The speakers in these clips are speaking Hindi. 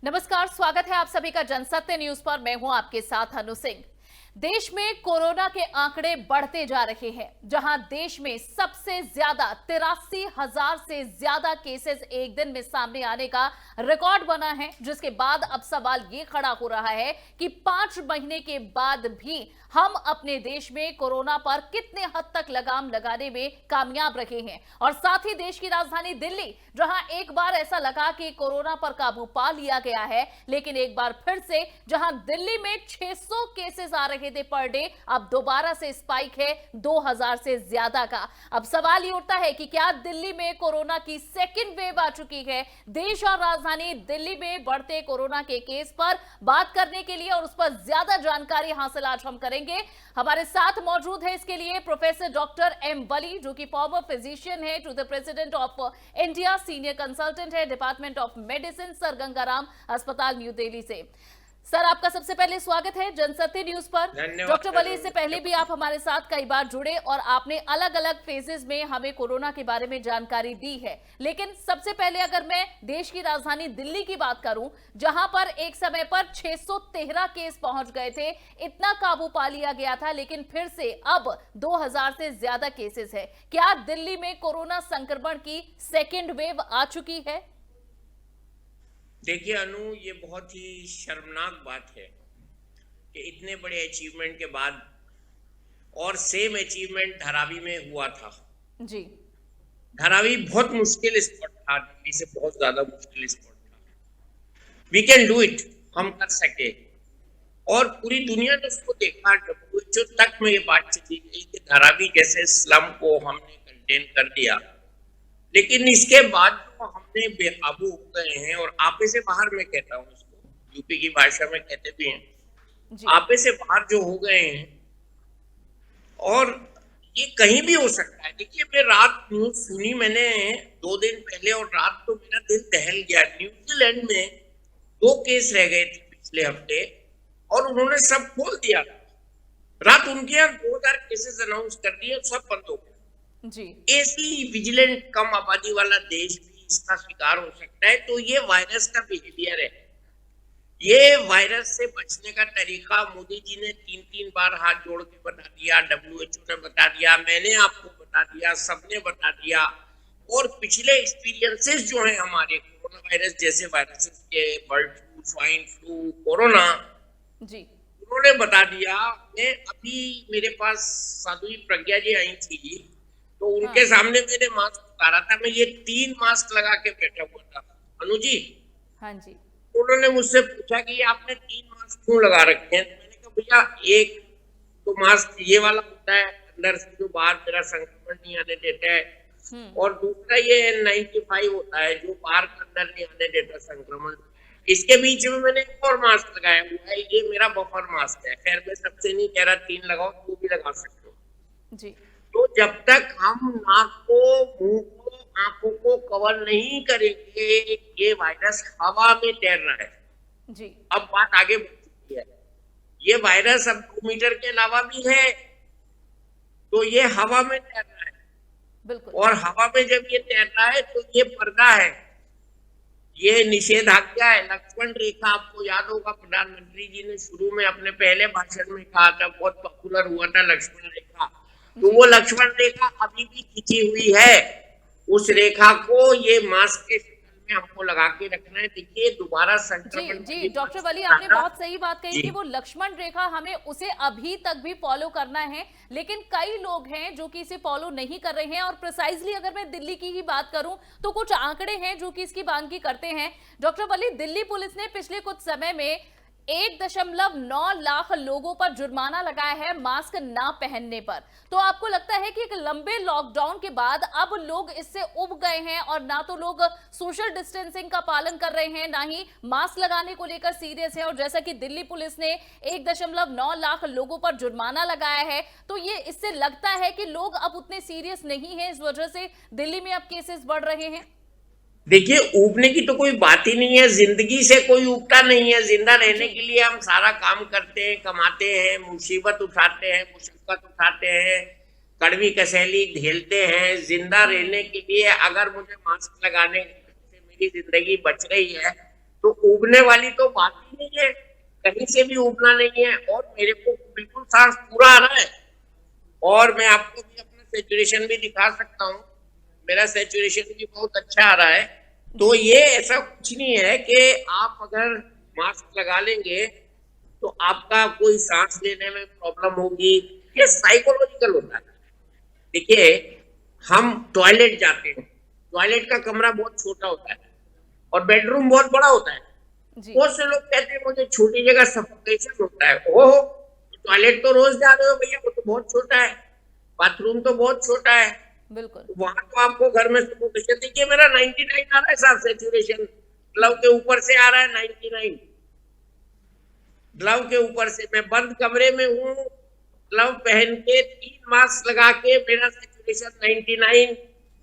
नमस्कार, स्वागत है आप सभी का जनसत्य न्यूज पर। मैं हूं आपके साथ अनु सिंह। देश में कोरोना के आंकड़े बढ़ते जा रहे हैं, जहां देश में सबसे ज्यादा 83,000 से ज्यादा केसेस एक दिन में सामने आने का रिकॉर्ड बना है। जिसके बाद अब सवाल ये खड़ा हो रहा है कि 5 महीने के बाद भी हम अपने देश में कोरोना पर कितने हद तक लगाम लगाने में कामयाब रहे हैं। और साथ ही देश की राजधानी दिल्ली, जहां एक बार ऐसा लगा कि कोरोना पर काबू पा लिया गया है, लेकिन एक बार फिर से जहां दिल्ली में 600 केसेस आ रहे थे पर डे, अब दोबारा से स्पाइक है 2000 से ज्यादा का। अब सवाल ये उठता है कि क्या दिल्ली में कोरोना की सेकेंड वेव आ चुकी है। देश और राजधानी दिल्ली में बढ़ते कोरोना के केस पर बात करने के लिए और उस पर ज्यादा जानकारी हासिल आज हम करेंगे। हमारे साथ मौजूद है इसके लिए प्रोफेसर डॉक्टर एम वली, जो कि फॉर्मर फिजिशियन है to the president of India, senior consultant है department of medicine, sir Gangaram अस्पताल, न्यू दिल्ली से। सर, आपका सबसे पहले स्वागत है जनसत्य न्यूज पर। डॉक्टर वली, इससे पहले भी आप हमारे साथ कई बार जुड़े और आपने अलग अलग फेजेस में हमें कोरोना के बारे में जानकारी दी है। लेकिन सबसे पहले अगर मैं देश की राजधानी दिल्ली की बात करूं, जहां पर एक समय पर 613 केस पहुंच गए थे, इतना काबू पा लिया गया था, लेकिन फिर से अब 2000 से ज्यादा केसेस है। क्या दिल्ली में कोरोना संक्रमण की सेकेंड वेव आ चुकी है? देखिए अनु, ये बहुत ही शर्मनाक बात है कि इतने बड़े अचीवमेंट के बाद, और सेम अचीवमेंट धारावी में हुआ था जी। धारावी बहुत मुश्किल स्पॉट था, दिल्ली से बहुत ज्यादा मुश्किल स्पॉट था। वी कैन डू इट, हम कर सके। और पूरी दुनिया ने उसको देखा। WHO तक में ये बात चली गई कि धारावी जैसे स्लम को हमने कंटेन कर दिया, लेकिन इसके बाद जो हमने बेकाबू हो गए हैं, और आपे से बाहर मैं कहता हूँ इसको, यूपी की भाषा में कहते भी हैं, आपे से बाहर जो हो गए हैं, और ये कहीं भी हो सकता है। देखिए, मैं रात न्यूज सुनी मैंने 2 दिन पहले, और रात तो मेरा दिल दहल गया। न्यूजीलैंड में 2 केस रह गए थे पिछले हफ्ते, और उन्होंने सब खोल दिया। रात उनके यहाँ 2000 केसेस अनाउंस कर दिए, सब बंद हो गए जी। ऐसी विजिलेंट कम आबादी वाला देश भी इसका शिकार हो सकता है। तो ये वायरस का बिहेवियर है। ये वायरस से बचने का तरीका मोदी जी ने 3-3 बार हाथ जोड़ के बता दिया, WHO ने बता दिया, मैंने आपको बता दिया, सबने बता दिया। और पिछले एक्सपीरियंसेस जो हैं हमारे कोरोना वायरस जैसे वायरसेस के, bird flu, swine flu, corona, जी, उन्होंने बता दिया। मैं अभी, मेरे पास साध्वी प्रज्ञा जी आई थी, तो उनके सामने मैंने मास्क उतारा था। मैं ये 3 मास्क लगा के बैठा हुआ था, अनु जी। हाँ जी। उन्होंने मुझसे पूछा कि आपने 3 मास्क क्यों लगा रखे हैं। मैंने कहा भैया, एक तो मास्क ये वाला होता है अंदर से जो बाहर मेरा संक्रमण नहीं आने देता है, और दूसरा ये N95 होता है जो बाहर के अंदर नहीं आने देता संक्रमण। इसके बीच में मैंने एक और मास्क लगाया हुआ है, ये मेरा बफर मास्क है। खैर, मैं सबसे नहीं कह रहा 3 लगाओ, 2 भी लगा सकते हो जी। तो जब तक हम नाक को, मुंह को, आंखों को कवर नहीं करेंगे, ये वायरस हवा में तैर रहा है जी। अब बात आगे बढ़ चुकी है। ये वायरस अब 2 मीटर के अलावा भी है, तो ये हवा में तैर रहा है। बिल्कुल। और हवा में जब ये तैर रहा है तो ये पर्दा है, ये निषेधाज्ञा है, लक्ष्मण रेखा। आपको याद होगा, प्रधानमंत्री जी ने शुरू में अपने पहले भाषण में कहा था, बहुत पॉपुलर हुआ था लक्ष्मण रेखा। तो वो लक्ष्मण रेखा अभी भी खींची हुई है। उस रेखा को ये मास्क के शक्ल में हमको लगा के रखना है। देखिए, दोबारा संक्रमण। जी डॉक्टर वली, आपने बहुत सही बात कही कि वो लक्ष्मण रेखा हमें उसे अभी तक भी फॉलो करना है, लेकिन कई लोग हैं जो कि इसे फॉलो नहीं कर रहे हैं। और प्रिसाइजली अगर मैं दिल्ली की ही बात करूं तो कुछ आंकड़े हैं जो कि इसकी बानगी करते हैं। डॉक्टर वली, दिल्ली पुलिस ने पिछले कुछ समय में 1.9 लाख लोगों पर जुर्माना लगाया है मास्क ना पहनने पर। तो आपको लगता है कि एक लंबे लॉकडाउन के बाद अब लोग इससे उब गए हैं, और ना तो लोग सोशल डिस्टेंसिंग का पालन कर रहे हैं, ना ही मास्क लगाने को लेकर सीरियस है। और जैसा कि दिल्ली पुलिस ने 1.9 लाख लोगों पर जुर्माना लगाया है, तो ये इससे लगता है कि लोग अब उतने सीरियस नहीं है, इस वजह से दिल्ली में अब केसेस बढ़ रहे हैं। देखिए, ऊबने की तो कोई बात ही नहीं है। जिंदगी से कोई ऊबता नहीं है। जिंदा रहने के लिए हम सारा काम करते हैं, कमाते हैं, मुसीबत उठाते हैं, मुशक्कत उठाते हैं, कड़वी कसैली झेलते हैं। जिंदा रहने के लिए अगर मुझे मास्क लगाने से मेरी जिंदगी बच रही है, तो उबने वाली तो बात ही नहीं है, कहीं से भी उबना नहीं है। और मेरे को बिल्कुल सांस पूरा आ रहा है, और मैं आपको भी अपना सेचुरेशन भी दिखा सकता हूँ, मेरा सेचुरेशन भी बहुत अच्छा आ रहा है। तो ये ऐसा कुछ नहीं है कि आप अगर मास्क लगा लेंगे तो आपका कोई सांस लेने में प्रॉब्लम होगी, ये साइकोलॉजिकल होता है। देखिए, हम टॉयलेट जाते हैं, टॉयलेट का कमरा बहुत छोटा होता है और बेडरूम बहुत बड़ा होता है। बहुत से लोग कहते हैं मुझे छोटी जगह सफोकेशन होता है। ओहो, टॉयलेट तो रोज जा रहे हो भैया, वो तो बहुत छोटा है, बाथरूम तो बहुत छोटा है, बिल्कुल वहां तो आपको घर में सफोकेशन। देखिए मेरा 99 आ रहा है साहब सेचुरेशन, ग्लव के ऊपर से आ रहा है 99, ग्लव के ऊपर से। मैं बंद कमरे में हूँ, ग्लव पहन के 3 मास्क लगा के मेरा सेचुरेशन 99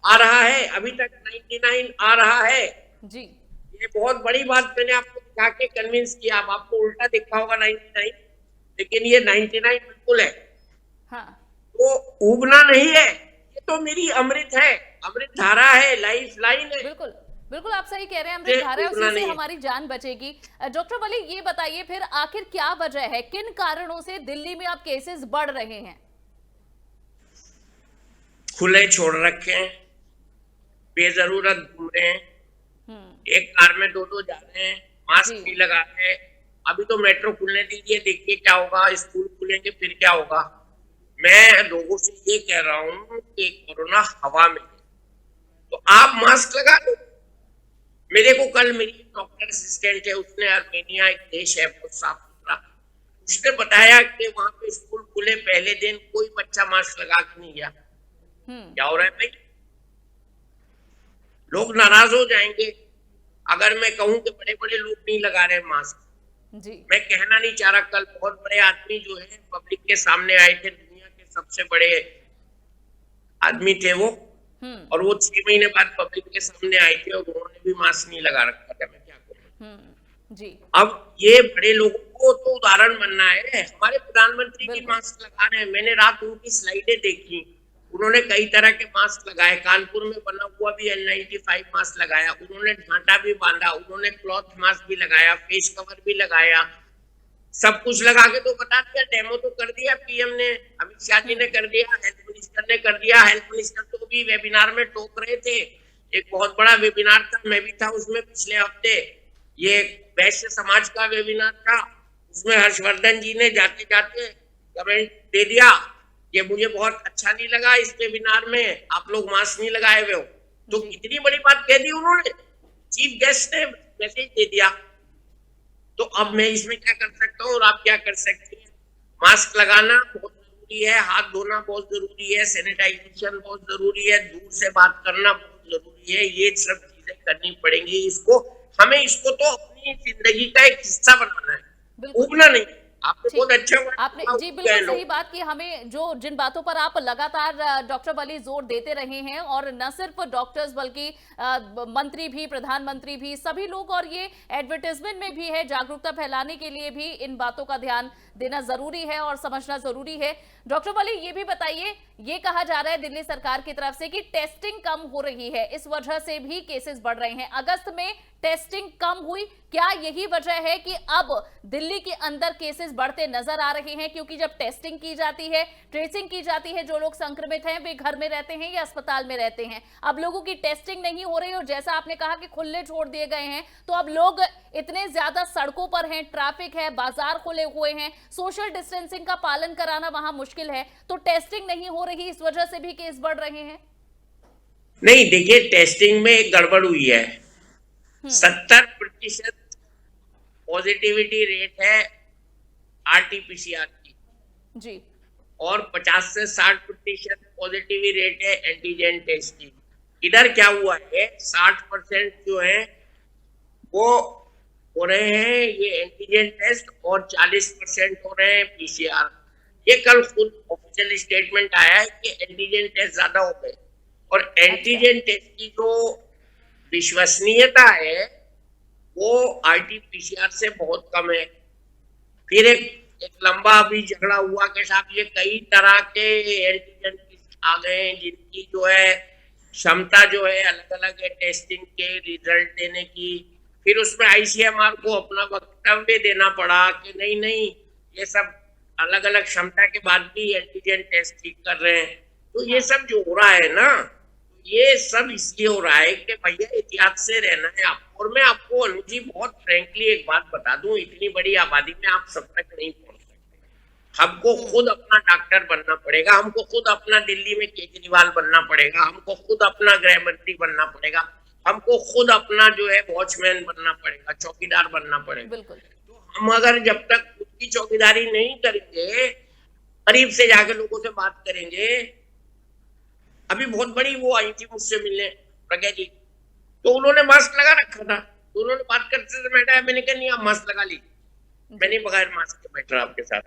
आ रहा है, अभी तक 99 आ रहा है जी। ये बहुत बड़ी बात मैंने आपको दिखा के कन्विंस किया। अब आपको उल्टा दिखा होगा 99, लेकिन ये 99 बिल्कुल है। हाँ। तो उबना नहीं है, ये तो मेरी अमृत है, अमृत धारा है, लाइफ लाइन है। बिल्कुल बिल्कुल, आप सही कह रहे हैं, अमृत धारा है, उसी से हमारी जान बचेगी। डॉक्टर वली, ये बताइए फिर आखिर क्या वजह है, किन कारणों से दिल्ली में अब केसेस बढ़ रहे हैं? खुले छोड़ रखे हैं, बेजरूरत घूम रहे हैं, एक कार में दो जा रहे हैं, मास्क नहीं लगा रहे। अभी तो मेट्रो खुलने दीजिए, देखिए क्या होगा, स्कूल खुलेंगे फिर क्या होगा। मैं लोगों से ये कह रहा हूँ कि कोरोना हवा में है, तो आप मास्क लगा दो। मेरे को कल मेरी डॉक्टर असिस्टेंट है, उसने आर्मेनिया एक देश है बहुत साफ सुथरा, उसने बताया कि वहां पे स्कूल खुले पहले दिन कोई बच्चा मास्क लगा के नहीं गया। क्या हो रहा है भाई? लोग नाराज हो जाएंगे अगर मैं कहूं कि बड़े बड़े लोग नहीं लगा रहे मास्क। जी। मैं कहना नहीं चाह रहा, कल बहुत बड़े आदमी जो है पब्लिक के सामने आए थे, दुनिया के सबसे बड़े आदमी थे वो, और वो 6 महीने बाद पब्लिक के सामने आए थे और उन्होंने भी मास्क नहीं लगा रखा था। मैं क्या करूं? जी। अब ये बड़े लोगों को तो उदाहरण बनना है। हमारे प्रधानमंत्री की मास्क लगा रहे हैं, मैंने रात उनकी स्लाइडें देखी, उन्होंने कई तरह के मास्क लगाए, कानपुर में बना हुआ भी N95 मास्क लगाया, उन्होंने ढांटा भी बांधा, उन्होंने क्लॉथ मास्क भी लगाया, फेस कवर भी लगाया, सब कुछ लगा के तो बता दिया, डेमो तो कर दिया पीएम ने, अमित शाह जी ने कर दिया, हेल्थ मिनिस्टर ने कर दिया। हेल्थ मिनिस्टर तो भी वेबिनार में टोक रहे थे, एक बहुत बड़ा वेबिनार था, मैं भी था उसमें पिछले हफ्ते, ये वैश्य समाज का वेबिनार था, उसमें हर्षवर्धन जी ने जाते जाते कमेंट दे दिया ये मुझे बहुत अच्छा नहीं लगा, इस वेबिनार में आप लोग मास्क नहीं लगाए हुए हो। तो कितनी बड़ी बात कह दी उन्होंने, चीफ गेस्ट ने मैसेज दे दिया। तो अब मैं इसमें क्या कर सकता हूँ और आप क्या कर सकते हैं? मास्क लगाना बहुत जरूरी है, हाथ धोना बहुत जरूरी है, सैनिटाइजेशन बहुत जरूरी है, दूर से बात करना बहुत जरूरी है, ये सब चीजें करनी पड़ेंगी। इसको तो अपनी जिंदगी का एक हिस्सा बनाना है, उबना नहीं। आपने बहुत अच्छा आपने जी बिल्कुल सही बात की। हमें जो जिन बातों पर आप लगातार डॉक्टर वली जोर देते रहे हैं, और न सिर्फ डॉक्टर्स बल्कि मंत्री भी, प्रधानमंत्री भी, सभी लोग, और ये एडवर्टाइजमेंट में भी है, जागरूकता फैलाने के लिए भी इन बातों का ध्यान देना जरूरी है और समझना जरूरी है। डॉक्टर वली, ये भी बताइए, ये कहा जा रहा है दिल्ली सरकार की तरफ से कि टेस्टिंग कम हो रही है, इस वजह से भी केसेस बढ़ रहे हैं। अगस्त में टेस्टिंग कम हुई, क्या यही वजह है कि अब दिल्ली के अंदर केसेस बढ़ते नजर आ रहे हैं? क्योंकि जब टेस्टिंग की जाती है, ट्रेसिंग की जाती है, जो लोग संक्रमित हैं वे घर में रहते हैं या अस्पताल में रहते हैं। अब लोगों की टेस्टिंग नहीं हो रही, और जैसा आपने कहा कि खुले छोड़ दिए गए हैं, तो अब लोग इतने ज्यादा सड़कों पर हैं, ट्रैफिक है, बाजार खुले हुए हैं, सोशल डिस्टेंसिंग का पालन कराना वहां मुश्किल है, तो टेस्टिंग नहीं हो रही, इस वजह से भी केस बढ़ रहे हैं? नहीं, देखिए टेस्टिंग में एक गड़बड़ हुई है। 70% पॉजिटिविटी रेट है आरटीपीसीआर की जी, और 50 से 60% पॉजिटिविटी रेट है एंटीजन टेस्ट की। इधर क्या हुआ है, 60% जो है वो हो रहे हैं ये एंटीजन टेस्ट, और 40% हो रहे हैं पीसीआर। ये कल खुद ऑफिशियल स्टेटमेंट आया है कि एंटीजन टेस्ट ज्यादा हो गए, और एंटीजन टेस्ट की जो विश्वसनीयता है वो आरटीपीसीआर से बहुत कम है। फिर एक लंबा अभी झगड़ा हुआ के साथ ये कई तरह के एंटीजन आ गए हैं जिनकी जो है क्षमता जो है अलग अलग है टेस्टिंग के रिजल्ट देने की, फिर उसमें आईसीएमआर को अपना वक्तव्य देना पड़ा कि नहीं नहीं, ये सब अलग अलग क्षमता के बाद भी एंटीजन टेस्ट ठीक कर रहे हैं। तो ये सब जो हो रहा है ना, ये सब इसलिए हो रहा है कि भैया एहतियात से रहना है आपको। और मैं आपको अनुजी बहुत फ्रेंकली एक बात बता दूं, इतनी बड़ी आबादी में आप सब तक नहीं पहुंच सकते। हमको खुद अपना डॉक्टर बनना पड़ेगा, हमको खुद अपना दिल्ली में केजरीवाल बनना पड़ेगा, हमको खुद अपना गृह मंत्री बनना पड़ेगा, हमको खुद अपना जो है वॉचमैन बनना पड़ेगा, चौकीदार बनना पड़ेगा। बिल्कुल। तो हम अगर जब तक खुद की चौकीदारी नहीं करेंगे, करीब से जाके लोगों से बात करेंगे। अभी बहुत बड़ी वो आई थी मुझसे मिलने, प्रज्ञा जी, तो उन्होंने मास्क लगा रखा था, तो उन्होंने बात करते समय हटाया, मैंने कहा नहीं आप मास्क लगा लीजिए, मैंने बगैर मास्क के बैठ रहा आपके साथ,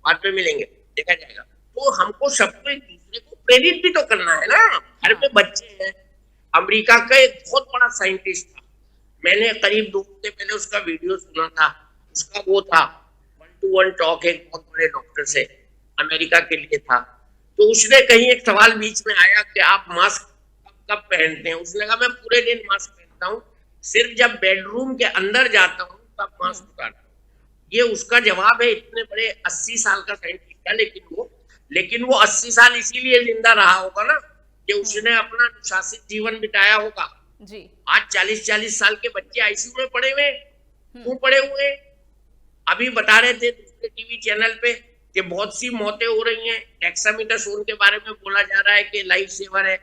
बाद में मिलेंगे देखा जाएगा। तो हमको सबको एक दूसरे को प्रेरित भी तो करना है ना। घर में बच्चे हैं, अमेरिका का एक बहुत बड़ा साइंटिस्ट था, मैंने करीब 2 हफ्ते पहले उसका वीडियो सुना था, उसका वो था 1-to-1 टॉक एक बहुत बड़े डॉक्टर से, अमेरिका के लिए था। तो उसने कहीं एक सवाल बीच में आया कि आप मास्क कब पहनते हैं, उसने कहा मैं पूरे दिन मास्क पहनता हूँ, सिर्फ जब बेडरूम के अंदर जाता हूँ तब मास्क उतारता हूँ। ये उसका जवाब है। इतने बड़े 80 साल का साइंटिस्ट है, लेकिन वो 80 साल इसीलिए जिंदा रहा होगा ना कि उसने अपना अनुशासित जीवन बिताया होगा जी। आज 40-40 साल के बच्चे आईसीयू में पड़े हुए, क्यों पड़े हुए? अभी बता रहे थे दूसरे टीवी चैनल पे कि बहुत सी मौतें हो रही हैं। डेक्सामेथासोन के बारे में बोला जा रहा है कि लाइफ सेवर है।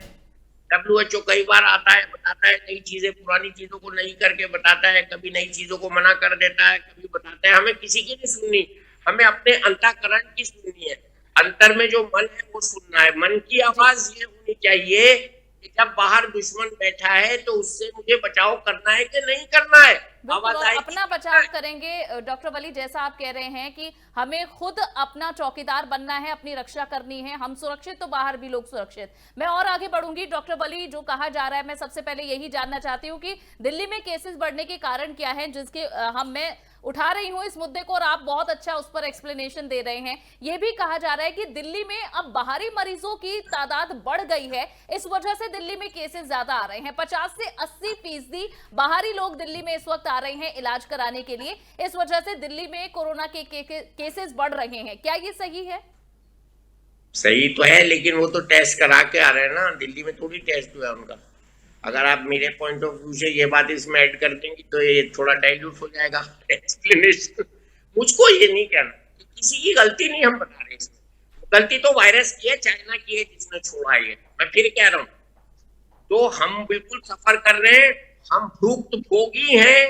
WHO कई बार आता है, बताता है नई चीजें, पुरानी चीजों को नहीं करके बताता है, कभी नई चीजों को मना कर देता है, कभी बताता है। हमें किसी की नहीं सुननी, हमें अपने अंतःकरण की सुननी है, अंतर में जो मन है वो सुनना है। मन की आवाज ये होनी चाहिए कि जब बाहर दुश्मन बैठा है तो उससे मुझे बचाव करना है कि नहीं करना है। बिल्कुल, और अपना बचाव करेंगे। डॉक्टर वली, जैसा आप कह रहे हैं कि हमें खुद अपना चौकीदार बनना है, अपनी रक्षा करनी है, हम सुरक्षित तो बाहर भी लोग सुरक्षित। मैं और आगे बढ़ूंगी। डॉक्टर वली, जो कहा जा रहा है, मैं सबसे पहले यही जानना चाहती हूँ कि दिल्ली में केसेस बढ़ने के कारण क्या है, जिसके मैं उठा रही हूं इस मुद्दे को और आप बहुत अच्छा उस पर एक्सप्लेनेशन दे रहे हैं। यह भी कहा जा रहा है कि दिल्ली में अब बाहरी मरीजों की तादाद बढ़ गई है, इस वजह से दिल्ली में केसेस ज्यादा आ रहे हैं। 50 से 80% बाहरी लोग दिल्ली में इस वक्त आ रहे हैं इलाज कराने के लिए, इस वजह से दिल्ली में कोरोना के केसेस बढ़ रहे हैं। क्या ये सही है? सही तो है, लेकिन वो तो टेस्ट करा के आ रहे हैं ना, दिल्ली में थोड़ी टेस्ट हुआ उनका। अगर आप मेरे पॉइंट ऑफ व्यू से ये बात इसमें ऐड कर देंगी तो ये थोड़ा डाइल्यूट हो जाएगा एक्सप्लेनेशन। मुझको ये नहीं कहना कि किसी की गलती नहीं, हम बता रहे हैं गलती तो वायरस की है, चाइना की है जिसने छोड़ा है। मैं फिर कह रहा हूँ, तो हम बिल्कुल सफर कर रहे हैं, हम भुक्तभोगी हैं,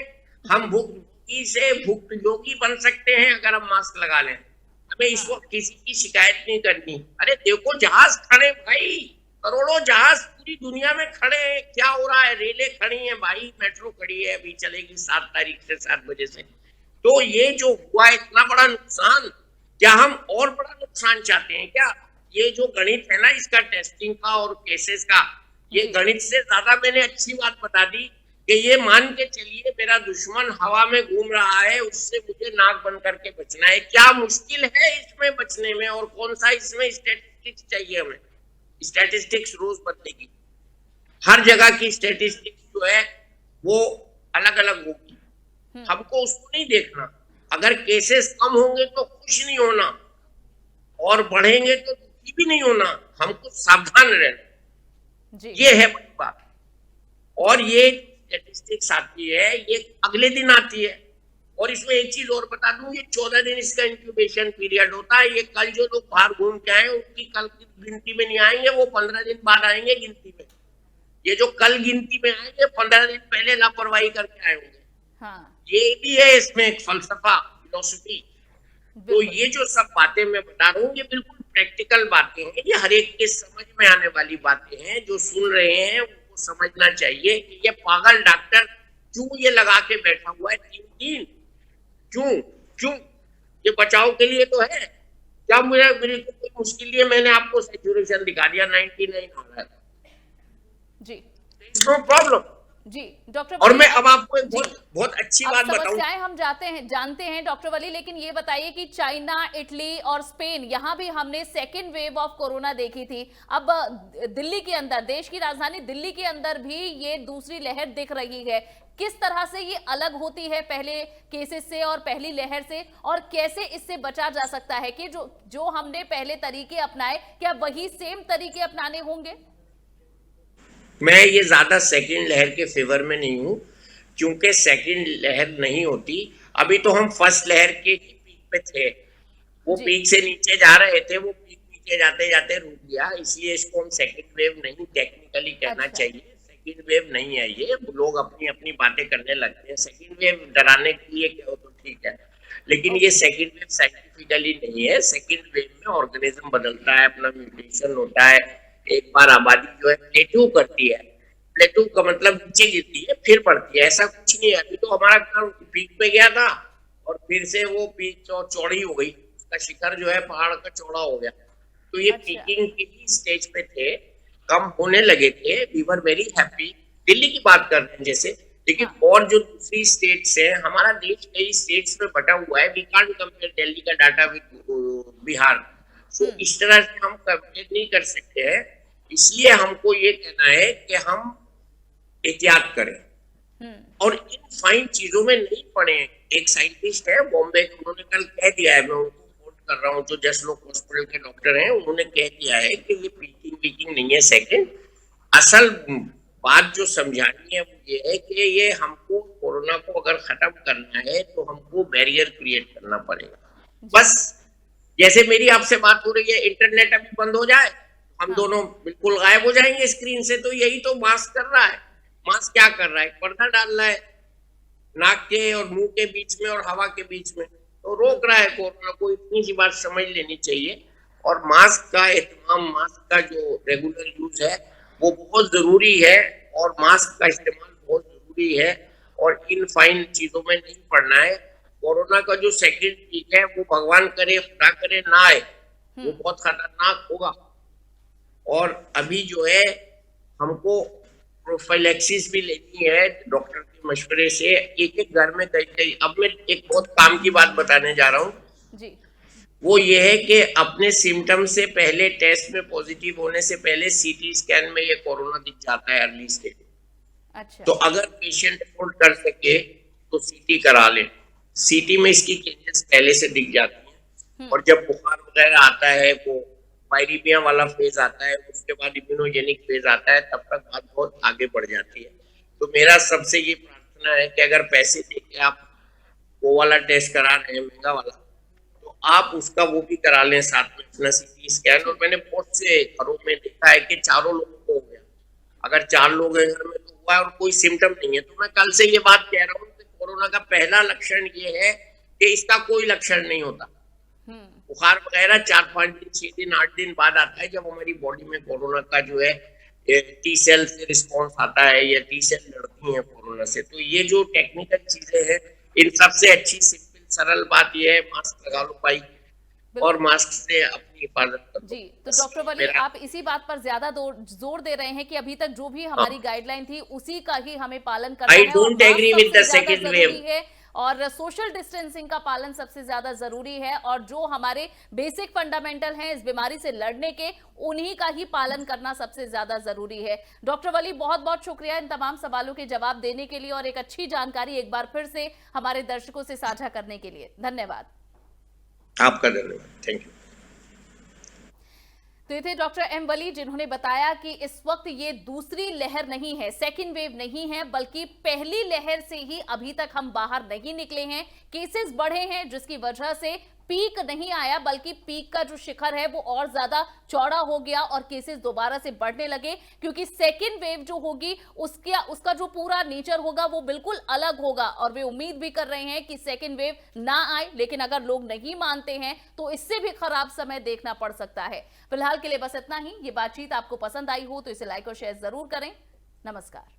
हम भुक्तभोगी से भुक्त योगी बन सकते हैं अगर हम मास्क लगा लें। हमें इस वक्त किसी की शिकायत नहीं करनी। अरे देखो जहाज खड़े भाई, करोड़ों जहाज पूरी दुनिया में खड़े हैं, क्या हो रहा है? रेलें खड़ी हैं भाई, मेट्रो खड़ी है, अभी चलेगी 7 तारीख से 7 बजे से। तो ये जो हुआ इतना बड़ा नुकसान, क्या हम और बड़ा नुकसान चाहते हैं क्या? ये जो गणित है ना इसका, टेस्टिंग का और केसेस का, ये गणित से ज्यादा मैंने अच्छी बात बता दी कि ये मान के चलिए मेरा दुश्मन हवा में घूम रहा है, उससे मुझे नाक बंद करके बचना है। क्या मुश्किल है इसमें बचने में? और कौन सा इसमें स्टैटिस्टिक्स चाहिए हमें? स्टैटिस्टिक्स रोज बदलेगी, हर जगह की स्टैटिस्टिक्स जो है वो अलग अलग होगी, हमको उसको नहीं देखना। अगर केसेस कम होंगे तो खुश नहीं होना, और बढ़ेंगे तो दुखी भी नहीं होना, हमको सावधान रहना जी। ये है बड़ी बात। और ये स्टैटिस्टिक्स आती है, ये अगले दिन आती है। और इसमें एक चीज और बता दूं, ये 14 दिन इसका इंक्यूबेशन पीरियड होता है। ये कल जो लोग बाहर घूम के आए उनकी कल की गिनती में नहीं आएंगे, वो 15 दिन बाद आएंगे गिनती में। ये जो कल गिनती में आएंगे 15 दिन पहले लापरवाही करके आए होंगे। हाँ। ये भी है इसमें एक फलसफा, फिलोसफी। तो ये जो सब बातें मैं बता रहा हूँ ये बिल्कुल प्रैक्टिकल बातें हैं, ये हर एक के समझ में आने वाली बातें हैं। जो सुन रहे हैं उनको समझना चाहिए कि ये पागल डॉक्टर क्यों ये लगा के बैठा हुआ है 3 दिन, क्यों? ये बचाव के लिए तो है क्या? मेरी तो कोई मुश्किल है, मैंने आपको सैचुरेशन दिखा दिया, 99 आ रहा है जी, नो प्रॉब्लम जी। डॉक्टर, और मैं अब आपको एक बहुत अच्छी बात बताऊं। हम जानते हैं डॉक्टर वली, लेकिन ये बताइए कि चाइना, इटली और स्पेन, यहाँ भी हमने सेकेंड वेव ऑफ कोरोना देखी थी। अब दिल्ली के अंदर, देश की राजधानी दिल्ली के अंदर भी ये दूसरी लहर दिख रही है। किस तरह से ये अलग होती है पहले केसेस से और पहली लहर से, और कैसे इससे बचा जा सकता है कि जो हमने पहले तरीके अपनाए, क्या वही सेम तरीके अपनाने होंगे? मैं ये ज्यादा सेकंड लहर के फेवर में नहीं हूँ, क्योंकि सेकंड लहर नहीं होती। अभी तो हम फर्स्ट लहर के ही पीक पे थे, वो पीक से नीचे जा रहे थे, वो पीक नीचे जाते जाते रुक गया, इसलिए इसको हम सेकंड वेव नहीं टेक्निकली कहना चाहिए। सेकंड वेव नहीं है ये, लोग अपनी अपनी बातें करने लगते हैं। सेकंड वेव डराने के लिए कहो तो ठीक है, लेकिन ये सेकंड वेव साइंटिफिकली नहीं है। सेकंड वेव में ऑर्गेनिज्म बदलता है, अपना म्यूटेशन होता है, एक बार आबादी जो है प्लेटू करती है, प्लेटू का मतलब नीचे गिरती है फिर बढ़ती है, ऐसा कुछ नहीं है। अभी तो हमारा कर्व पीक पे गया था और फिर से वो पीक चौड़ी हो गई, उसका शिखर जो है पहाड़ का चौड़ा हो गया। तो ये पीकिंग के ही स्टेज पे थे, कम होने लगे थे, we were very happy. Delhi की बात कर रहे हैं जैसे, लेकिन और जो दूसरी स्टेट्स है, हमारा देश कई स्टेट्स में बटा हुआ है, वी कांट कंपेयर दिल्ली का डाटा विद बिहार। सो इस तरह से हम कंपेयर नहीं कर सकते हैं, इसलिए हमको ये कहना है कि हम एहतियात करें और इन फाइन चीजों में नहीं पड़े। एक साइंटिस्ट है बॉम्बे, उन्होंने कल कह दिया है, मैं उनको कोट कर रहा हूँ, जो जसलोक हॉस्पिटल के डॉक्टर हैं, उन्होंने कह दिया है कि ये पीकिंग नहीं है सेकंड। असल बात जो समझानी है वो ये है कि ये हमको कोरोना को अगर खत्म करना है तो हमको बैरियर क्रिएट करना पड़ेगा। बस जैसे मेरी आपसे बात हो रही है, इंटरनेट अभी बंद हो जाए, हम दोनों बिल्कुल गायब हो जाएंगे स्क्रीन से। तो यही तो मास्क कर रहा है। मास्क क्या कर रहा है? पर्दा डाल रहा है नाक के और मुंह के बीच में और हवा के बीच में, तो रोक रहा है कोरोना को। इतनी सी बात समझ लेनी चाहिए। और मास्क का एहतमाम, मास्क का जो रेगुलर यूज है वो बहुत जरूरी है, और मास्क का इस्तेमाल बहुत जरूरी है, और इन फाइन चीजों में नहीं पड़ना है। कोरोना का जो सेकंड पीक है वो भगवान करे, खुदा करे ना आए, वो बहुत खतरनाक होगा। और अभी जो है हमको प्रोफाइलैक्सिस भी लेनी है डॉक्टर के मशवरे से, एक एक घर में कई। अब मैं एक बहुत काम की बात बताने जा रहा हूँ, वो ये है कि अपने सिम्टम से पहले, टेस्ट में पॉजिटिव होने से पहले सीटी स्कैन में ये कोरोना दिख जाता है अर्ली स्टेज। अच्छा। तो अगर पेशेंट अफोर्ड कर सके तो सीटी करा ले। सीटी में इसकी चेंजेस पहले से दिख जाती हैं, और जब बुखार वगैरह आता है, वो वायरीमिया वाला फेज आता है, उसके बाद इम्यूनोजेनिक फेज आता है, तब तक बात बहुत आगे बढ़ जाती है। तो मेरा सबसे ये प्रार्थना है कि अगर पैसे देके आप वो वाला टेस्ट करा रहे हैं, महंगा वाला, तो आप उसका वो भी करा लें साथ में, अपना सीटी स्कैन। और मैंने बहुत से घरों में देखा है कि चारों लोगों को हो गया। अगर 4 लोग हैं घर में तो हुआ है और कोई सिम्टम नहीं है। तो मैं कल से ये बात कह रहा हूँ कि कोरोना का पहला लक्षण ये है कि इसका कोई लक्षण नहीं होता। बुखार वगैरह 4-5 दिन, 6 दिन, 8 दिन बाद आता है, जब हमारी बॉडी में कोरोना का जो है टी सेल से रिस्पॉन्स आता है, या टी सेल लड़ती हैं कोरोना से। तो ये जो टेक्निकल चीजें हैं, इन सबसे अच्छी सिंपल सरल बात ये है, मास्क लगा लो भाई, और मास्क से अपनी हिफाजत करो। जी, तो डॉक्टर वली, आप इसी बात पर ज्यादा जोर दे रहे हैं कि अभी तक जो भी हमारी गाइडलाइन थी उसी का ही हमें पालन करना है। I don't agree with the second wave, और सोशल डिस्टेंसिंग का पालन सबसे ज्यादा जरूरी है, और जो हमारे बेसिक फंडामेंटल हैं इस बीमारी से लड़ने के, उन्हीं का ही पालन करना सबसे ज्यादा जरूरी है। डॉक्टर वली, बहुत बहुत शुक्रिया इन तमाम सवालों के जवाब देने के लिए, और एक अच्छी जानकारी एक बार फिर से हमारे दर्शकों से साझा करने के लिए धन्यवाद। आपका धन्यवाद, थैंक यू। तो ये थे डॉक्टर एम वली, जिन्होंने बताया कि इस वक्त ये दूसरी लहर नहीं है, सेकेंड वेव नहीं है, बल्कि पहली लहर से ही अभी तक हम बाहर नहीं निकले हैं। केसेस बढ़े हैं, जिसकी वजह से पीक नहीं आया, बल्कि पीक का जो शिखर है वो और ज्यादा चौड़ा हो गया और केसेस दोबारा से बढ़ने लगे, क्योंकि सेकेंड वेव जो होगी उसका जो पूरा नेचर होगा वो बिल्कुल अलग होगा। और वे उम्मीद भी कर रहे हैं कि सेकेंड वेव ना आए, लेकिन अगर लोग नहीं मानते हैं तो इससे भी खराब समय देखना पड़ सकता है। फिलहाल के लिए बस इतना ही। ये बातचीत आपको पसंद आई हो तो इसे लाइक और शेयर जरूर करें। नमस्कार।